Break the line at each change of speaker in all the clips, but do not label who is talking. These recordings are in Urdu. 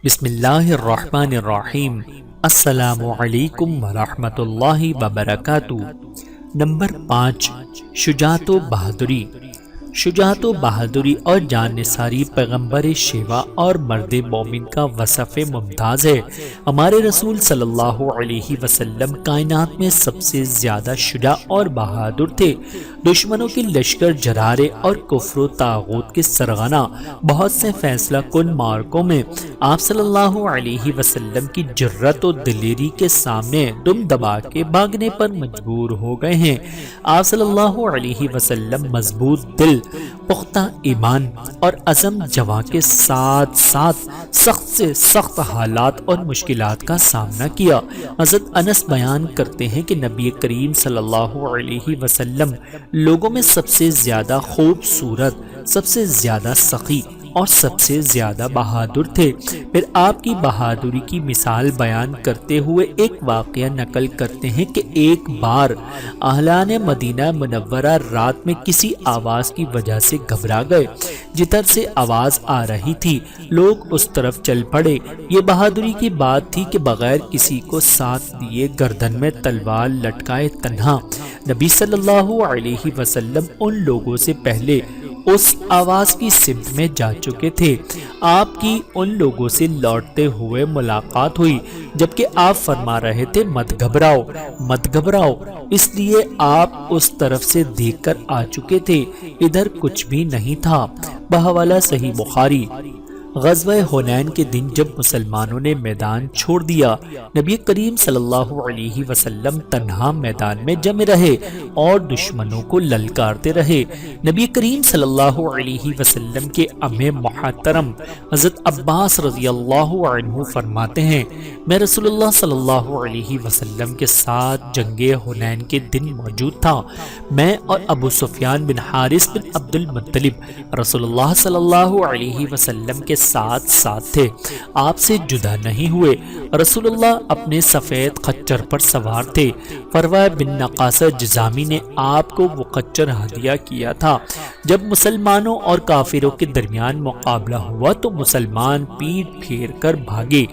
بسم اللہ الرحمن الرحیم۔ السلام علیکم ورحمۃ اللہ وبرکاتہ۔ نمبر 5، شجاعت و بہادری۔ شجاعت و بہادری اور جان نثاری پیغمبر شیوا اور مرد مومن کا وصف ممتاز ہے۔ ہمارے رسول صلی اللہ علیہ وسلم کائنات میں سب سے زیادہ شجاع اور بہادر تھے۔ دشمنوں کے لشکر جرارے اور کفر و طاغوت کے سرغنہ بہت سے فیصلہ کن معرکوں میں آپ صلی اللہ علیہ وسلم کی جرأت و دلیری کے سامنے دم دبا کے بھاگنے پر مجبور ہو گئے ہیں۔ آپ صلی اللہ علیہ وسلم مضبوط دل، پختہ ایمان اور عزم جواں کے ساتھ ساتھ سخت سے سخت حالات اور مشکلات کا سامنا کیا۔ حضرت انس بیان کرتے ہیں کہ نبی کریم صلی اللہ علیہ وسلم لوگوں میں سب سے زیادہ خوبصورت، سب سے زیادہ سخی اور سب سے زیادہ بہادر تھے۔ پھر آپ کی بہادری کی مثال بیان کرتے ہوئے ایک واقعہ نقل کرتے ہیں کہ ایک بار اہلان مدینہ منورہ رات میں کسی آواز کی وجہ سے گھبرا گئے۔ جدھر سے آواز آ رہی تھی لوگ اس طرف چل پڑے۔ یہ بہادری کی بات تھی کہ بغیر کسی کو ساتھ دیے گردن میں تلوار لٹکائے تنہا نبی صلی اللہ علیہ وسلم ان لوگوں سے پہلے اس آواز کی سمت میں جا چکے تھے۔ آپ کی ان لوگوں سے لوٹتے ہوئے ملاقات ہوئی جبکہ آپ فرما رہے تھے مت گھبراؤ، مت گھبراؤ، اس لیے آپ اس طرف سے دیکھ کر آ چکے تھے، ادھر کچھ بھی نہیں تھا۔ بحوالہ صحیح بخاری۔ غزوہ حنین کے دن جب مسلمانوں نے میدان چھوڑ دیا، نبی کریم صلی اللہ علیہ وسلم تنہا میدان میں جمے رہے اور دشمنوں کو للکارتے رہے۔ نبی کریم صلی اللہ علیہ وسلم کے عمِ محترم حضرت عباس رضی اللہ عنہ فرماتے ہیں، میں رسول اللہ صلی اللہ علیہ وسلم کے ساتھ جنگ حنین کے دن موجود تھا۔ میں اور ابو سفیان بن حارث بن عبد المطلب رسول اللہ صلی اللہ علیہ وسلم کے ساتھ تھے، آپ سے جدا نہیں ہوئے۔ رسول اللہ اپنے سفید خچر پر سوار تھے۔ فروہ بن نقاسہ جزامی نے آپ کو وہ خچر ہدیہ کیا تھا۔ جب مسلمانوں اور کافروں کے درمیان مقابلہ ہوا تو مسلمان پیٹ پھیر کر بھاگے۔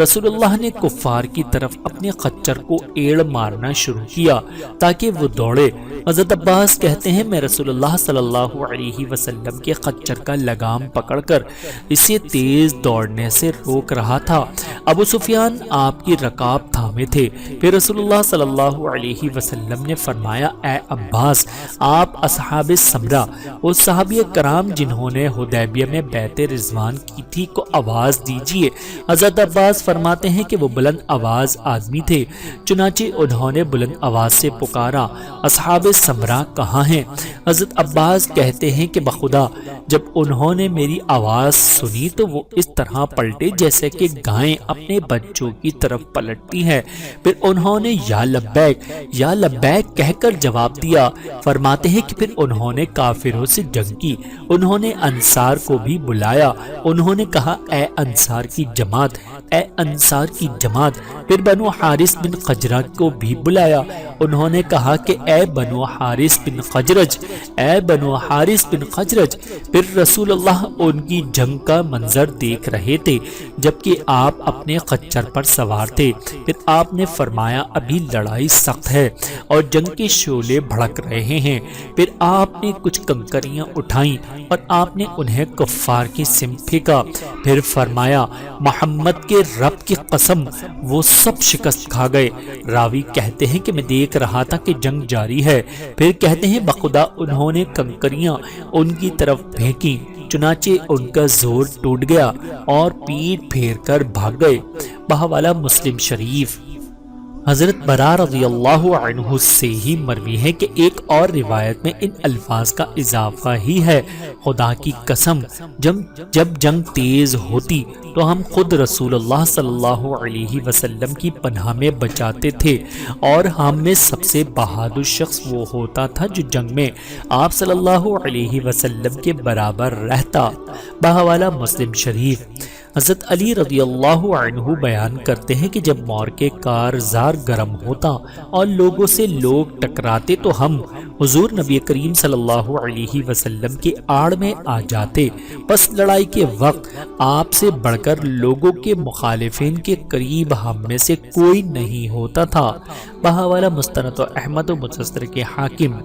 رسول اللہ نے کفار کی طرف اپنے خچر کو ایڑ مارنا شروع کیا تاکہ وہ دوڑے۔ حضرت عباس کہتے ہیں میں رسول اللہ صلی اللہ علیہ وسلم کے خچر کا لگام پکڑ کر اسے تیز دوڑنے سے روک رہا تھا۔ ابو سفیان آپ کی رکاب تھامے تھے۔ پھر رسول اللہ صلی اللہ علیہ وسلم نے فرمایا، اے عباس، آپ اصحاب سمرہ، وہ صحابہ کرام جنہوں نے حدیبیہ میں بیعت رضوان کی تھی کو آواز دیجیے۔ حضرت عباس فرماتے ہیں کہ وہ بلند آواز آدمی تھے، چنانچہ انہوں نے بلند آواز سے پکارا، اصحاب سمرہ کہاں ہیں؟ حضرت عباس کہتے ہیں کہ بخدا جب انہوں نے میری آواز سنی تو وہ اس طرح پلٹے جیسے کہ گائیں اپنے بچوں کی طرف پلٹتی ہے۔ پھر انہوں نے یا لبیک کہہ کر جواب دیا۔ فرماتے ہیں کہ پھر انہوں نے کافروں سے جنگ کی، انہوں نے انصار کو بھی بلایا، انہوں نے کہا اے انصار کی جماعت، اے انصار کی جماعت۔ پھر بنو حارث بن خزرج کو بھی بلایا، انہوں نے کہا کہ اے بنو حارث بن خزرج، اے بنو حارث بن خزرج۔ پھر رسول اللہ ان کی جنگ کا منظر دیکھ رہے تھے جبکہ آپ اپنے خچر پر سوار تھے۔ پھر آپ نے فرمایا ابھی لڑائی سخت ہے اور جنگ کے شعلے بھڑک رہے ہیں۔ پھر آپ نے کچھ کنکریاں اٹھائیں اور آپ نے انہیں کفار کی سمت پھینکا۔ پھر فرمایا محمد کے رب کی قسم وہ سب شکست کھا گئے۔ راوی کہتے ہیں کہ میں دیکھ رہا تھا کہ جنگ جاری ہے۔ پھر کہتے ہیں بخدا انہوں نے کنکریاں ان کی طرف پھینکی، چنانچہ ان کا زور ٹوٹ گیا اور پیٹ پھیر کر بھاگ گئے۔ بحوالہ مسلم شریف۔ حضرت برا رضی اللہ عنہ سے ہی مروی ہے کہ ایک اور روایت میں ان الفاظ کا اضافہ ہی ہے، خدا کی قسم جب جنگ تیز ہوتی تو ہم خود رسول اللہ صلی اللہ علیہ وسلم کی پناہ میں بچاتے تھے، اور ہم میں سب سے بہادر شخص وہ ہوتا تھا جو جنگ میں آپ صلی اللہ علیہ وسلم کے برابر رہتا۔ بحوالہ مسلم شریف۔ حضرت علی رضی اللہ عنہ بیان کرتے ہیں کہ جب مورکے کارزار گرم ہوتا اور لوگوں سے لوگ ٹکراتے تو ہم حضور نبی کریم صلی اللہ علیہ وسلم کی آڑ میں آ جاتے، پس لڑائی کے وقت آپ سے بڑھ کر لوگوں کے مخالفین کے قریب ہم میں سے کوئی نہیں ہوتا تھا۔ بہاوالہ مستند احمد و مستدرک کے حاکم۔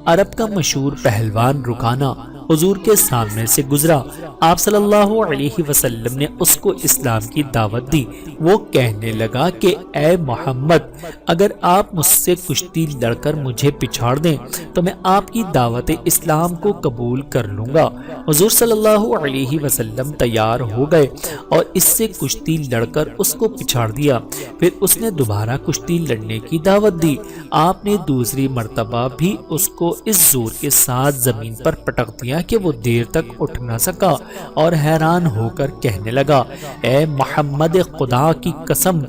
عرب کا مشہور پہلوان رکانہ حضور کے سامنے سے گزرا، آپ صلی اللہ علیہ وسلم نے اس کو اسلام کی دعوت دی۔ وہ کہنے لگا کہ اے محمد، اگر آپ مجھ سے کشتی لڑ کر مجھے پچھاڑ دیں تو میں آپ کی دعوت اسلام کو قبول کر لوں گا۔ حضور صلی اللہ علیہ وسلم تیار ہو گئے اور اس سے کشتی لڑ کر اس کو پچھاڑ دیا۔ پھر اس نے دوبارہ کشتی لڑنے کی دعوت دی۔ آپ نے دوسری مرتبہ بھی اس کو اس زور کے ساتھ زمین پر پٹک دیا کہ وہ دیر تک اٹھ نہ سکا اور حیران ہو کر کہنے لگا، اے محمد، خدا کی قسم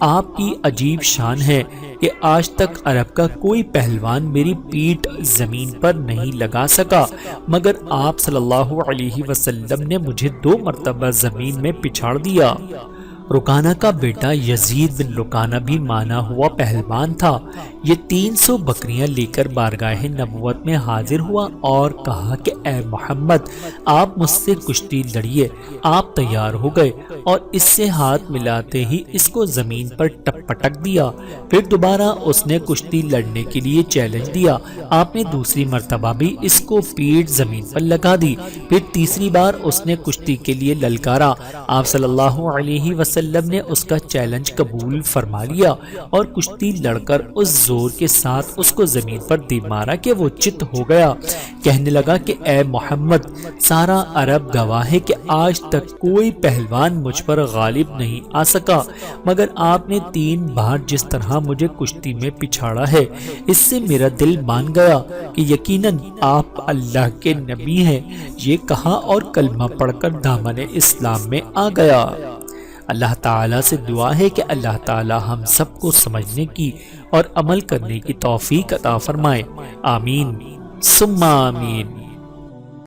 آپ کی عجیب شان ہے کہ آج تک عرب کا کوئی پہلوان میری پیٹھ زمین پر نہیں لگا سکا، مگر آپ صلی اللہ علیہ وسلم نے مجھے 2 مرتبہ زمین میں پچھاڑ دیا۔ رکانہ کا بیٹا یزید بن رکانہ بھی مانا ہوا پہلوان تھا۔ یہ 300 بکریاں لے کر بارگاہ نبوت میں حاضر ہوا اور کہا کہ اے محمد، آپ مجھ سے کشتی لڑیے۔ آپ تیار ہو گئے اور اس سے ہاتھ ملاتے ہی اس کو زمین پر پٹک دیا۔ پھر دوبارہ اس نے کشتی لڑنے کے لیے چیلنج دیا۔ آپ نے دوسری مرتبہ بھی اس کو پیٹھ زمین پر لگا دی۔ پھر تیسری بار اس نے کشتی کے لیے للکارا۔ آپ صلی اللہ علیہ وسلم نے اس کا چیلنج قبول فرما لیا اور کشتی لڑ کر اس زور کے ساتھ اس کو زمین پر دے مارا کہ وہ چت ہو گیا۔ کہنے لگا کہ اے محمد، سارا عرب گواہ ہے کہ آج تک کوئی پہلوان مجھ پر غالب نہیں آ سکا، مگر آپ نے 3 بار جس طرح مجھے کشتی میں پچھاڑا ہے، اس سے میرا دل مان گیا کہ یقیناً آپ اللہ کے نبی ہیں۔ یہ کہا اور کلمہ پڑھ کر دامن اسلام میں آ گیا۔ اللہ تعالیٰ سے دعا ہے کہ اللہ تعالیٰ ہم سب کو سمجھنے کی اور عمل کرنے کی توفیق عطا فرمائے۔ آمین ثم آمین۔